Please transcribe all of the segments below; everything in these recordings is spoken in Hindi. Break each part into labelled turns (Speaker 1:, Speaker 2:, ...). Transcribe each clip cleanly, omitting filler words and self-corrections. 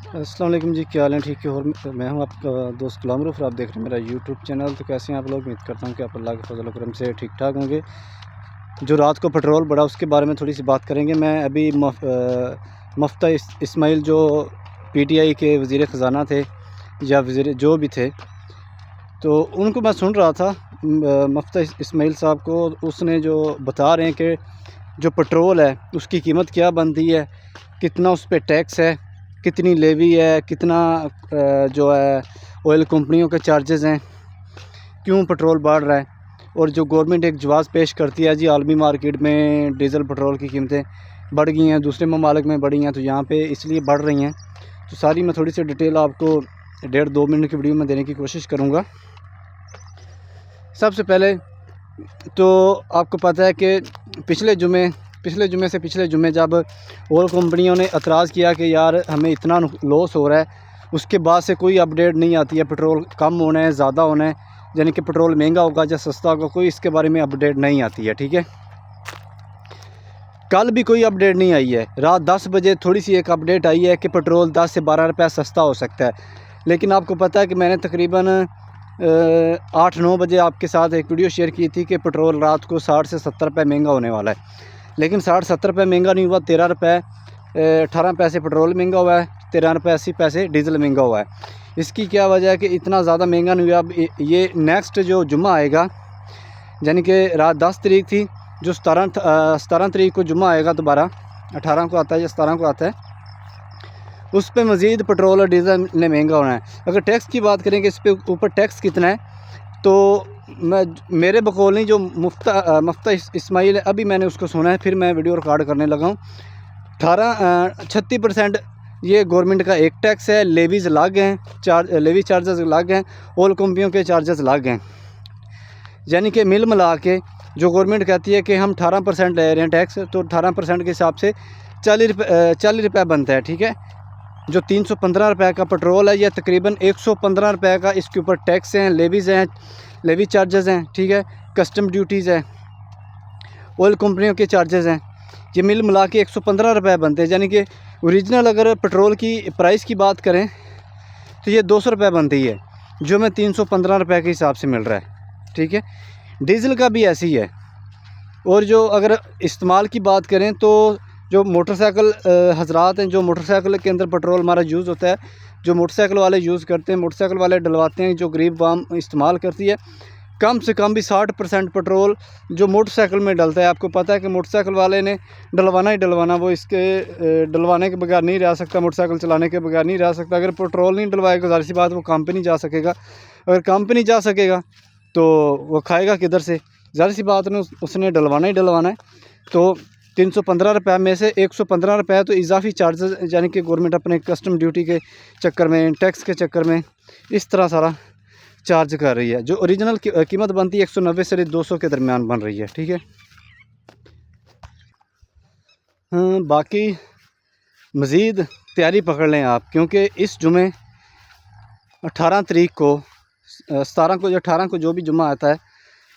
Speaker 1: अस्सलाम वालेकुम जी, क्या हाल है? ठीक है। और मैं हूं आपका दोस्त गुलाम रूफ। आप देख रहे हैं मेरा यूट्यूब चैनल। तो कैसे हैं आप लोग? उम्मीद करता हूं कि आप अल्लाह के फजल करम से ठीक ठाक होंगे। जो रात को पेट्रोल बढ़ा उसके बारे में थोड़ी सी बात करेंगे। मैं अभी मुफ्ता इस्माइल जो PTI के वज़ीर ख़जाना थे या वज़ीर जो भी थे, तो उनको मैं सुन रहा था मुफ्ता इस्माइल साहब को। उसने जो बता रहे हैं कि जो पेट्रोल है उसकी कीमत क्या बनती है, कितना उस पर टैक्स है, कितनी लेवी है, कितना जो है ऑयल कंपनियों के चार्जेस हैं, क्यों पेट्रोल बढ़ रहा है। और जो गवर्नमेंट एक जवाब पेश करती है जी आलमी मार्केट में डीज़ल पेट्रोल की कीमतें बढ़ गई हैं, दूसरे ममालिक में बढ़ी हैं, तो यहाँ पे इसलिए बढ़ रही हैं। तो सारी मैं थोड़ी सी डिटेल आपको 1.5-2 मिनट की वीडियो में देने की कोशिश करूँगा। सबसे पहले तो आपको पता है कि पिछले जुमे से पिछले जुमे जब ऑयल कंपनियों ने एतराज़ किया कि यार हमें इतना लॉस हो रहा है, उसके बाद से कोई अपडेट नहीं आती है। पेट्रोल कम होना है, ज़्यादा होना है, यानी कि पेट्रोल महंगा होगा या सस्ता होगा, कोई इसके बारे में अपडेट नहीं आती है। ठीक है, कल भी कोई अपडेट नहीं आई है। रात 10 बजे थोड़ी सी एक अपडेट आई है कि पेट्रोल 10 से 12 रुपये सस्ता हो सकता है। लेकिन आपको पता है कि मैंने तकरीबन 8-9 बजे आपके साथ एक वीडियो शेयर की थी कि पेट्रोल रात को 60 से 70 रुपये महंगा होने वाला है। लेकिन 60-70 रुपये महंगा नहीं हुआ, 13 रुपये 18 पैसे पेट्रोल महंगा हुआ है, 13 रुपये 80 पैसे डीज़ल महंगा हुआ है। इसकी क्या वजह है कि इतना ज़्यादा महंगा नहीं हुआ। अब ये नेक्स्ट जो जुम्मा आएगा, यानी कि रात 10 तारीख थी, जो 17 तारीख को जुम्मा आएगा, दोबारा 18 को आता है या 17 को आता है, उस पर मज़ीद पेट्रोल और डीज़ल ने महंगा होना है। अगर टैक्स की बात करें कि इस पर ऊपर टैक्स कितना है, तो मेरे बकौल नहीं, जो मुफ्ता इस्माइल है, अभी मैंने उसको सुना है, फिर मैं वीडियो रिकॉर्ड करने लगा हूँ। 36% ये गवर्नमेंट का एक टैक्स है, लेवीज़ अलग हैं, लेवी चार्जेस अलग हैं, ऑयल कंपनियों के चार्जेस अलग हैं। यानी कि मिल मिला के जो गवर्नमेंट कहती है कि हम 18% ले रहे हैं टैक्स, तो 18% के हिसाब से 40 रुपये बनता है। ठीक है, जो 315 रुपये का पेट्रोल है, यह तकरीबन 115 रुपये का इसके ऊपर टैक्स हैं, लेवीज़ हैं, लेवी चार्जेस हैं। ठीक है, कस्टम ड्यूटीज़ है, ऑयल कंपनियों के चार्जेस हैं, ये मिल मिला के 115 रुपये बनते हैं। यानी कि ओरिजिनल अगर पेट्रोल की प्राइस की बात करें तो ये 200 रुपये बनती है, जो हमें 315 रुपये के हिसाब से मिल रहा है। ठीक है, डीज़ल का भी ऐसी है। और जो अगर इस्तेमाल की बात करें तो जो मोटरसाइकिल हजरात हैं, जो मोटरसाइकिल के अंदर पेट्रोल हमारा यूज़ होता है, जो मोटरसाइकिल वाले यूज़ करते हैं, मोटरसाइकिल वाले डलवाते हैं, जो गरीब वाम इस्तेमाल करती है, कम से कम भी 60% पेट्रोल जो मोटरसाइकिल में डलता है। आपको पता है कि मोटरसाइकिल वाले ने डलवाना ही डलवाना, वो इसके डलवाने के बगैर नहीं रह सकता, मोटरसाइकिल चलाने के बगैर नहीं रह सकता। अगर पेट्रोल नहीं डलवाएगा, ज़ाहिर सी बात वो काम पे नहीं जा सकेगा। अगर काम पे नहीं जा सकेगा तो वो खाएगा किधर से? ज़ाहिर सी बात ने उसने डलवाना ही डलवाना है। तो 315 रुपये में से 115 रुपये तो इजाफी चार्जेस, यानी कि गवर्नमेंट अपने कस्टम ड्यूटी के चक्कर में, टैक्स के चक्कर में इस तरह सारा चार्ज कर रही है। जो ओरिजिनल कीमत बनती है 190 से 200 के दरमियान बन रही है। ठीक है, बाकी मज़ीद तैयारी पकड़ लें आप, क्योंकि इस जुमे 18 तारीख को, 18 को जो भी जुम्मा आता है,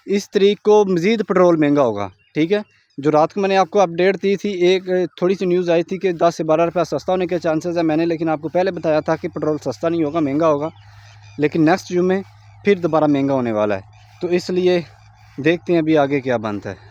Speaker 1: इस तारीख को मज़ीद पेट्रोल महंगा होगा। ठीक है, जो रात को मैंने आपको अपडेट दी थी, एक थोड़ी सी न्यूज़ आई थी कि 10 से 12 रुपये सस्ता होने के चांसेस है। मैंने लेकिन आपको पहले बताया था कि पेट्रोल सस्ता नहीं होगा, महंगा होगा। लेकिन नेक्स्ट जुमे फिर दोबारा महंगा होने वाला है। तो इसलिए देखते हैं अभी आगे क्या बनता है।